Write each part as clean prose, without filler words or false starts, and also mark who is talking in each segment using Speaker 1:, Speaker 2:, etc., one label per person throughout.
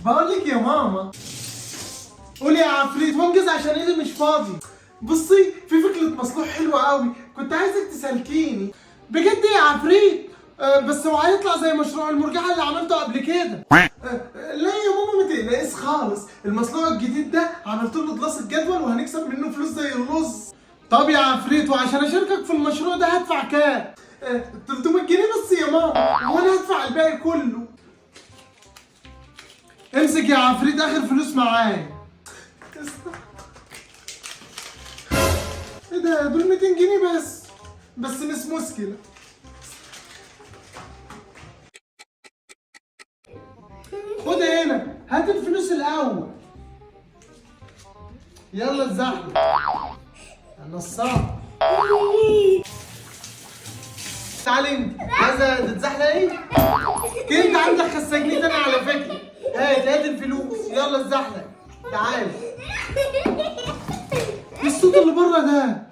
Speaker 1: بقول لك يا ماما، قولي يا عفريت وانجز عشان ايدي مش فاضي. بصي، في فكرة مصلوح حلوة قوي، كنت عايزك تسلكيني بجد يا عفريت. بس هو هيطلع زي مشروع المرجحة اللي عملته قبل كده. لا يا ماما ما تقلقيش خالص، المصنوع الجديد ده عملت له دراسة جدول وهنكسب منه فلوس زي الرز. طب يا عفريت، وعشان اشاركك في المشروع ده هدفع كام؟ 300 جنيه بس يا ماما، وانا هدفع الباقي كله. امسك يا عفريت اخر فلوس معايا. ايه ده؟ دول 200 جنيه بس مش مشكلة. خد هنا، هات الفلوس الأول. يلا اتزحلق. نصاب. تعالي انت، عايزة تتزحلق ايه؟ كده انت عندك 5 جنيه تاني على فكرة. هات الفلوس، يلا اتزحلق. تعالي. ايه الصوت اللي بره ده؟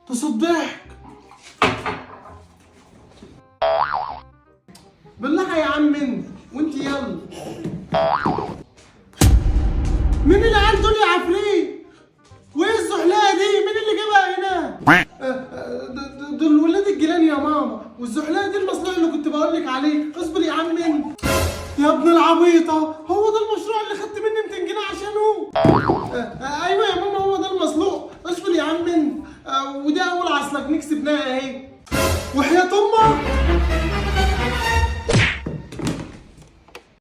Speaker 1: ده صوت ضحك. بالله يا عم انت، وانت يلا. مين العيال دول يا عفريت؟ وايه الزحلقه دي؟ مين اللي جابها هنا؟ دول ولاد الجيران يا ماما، والزحلقه دي المصنوع اللي كنت بقول لك عليه. اصبر يا عم انت. يا ابن العبيطه، هو ده المشروع اللي خدت مني 200 جنيه عشانه؟ ايوه يا ماما، هو ده المصنوع. اصبر يا عم انت. ودي اول عسلك نكسب بناها اهي.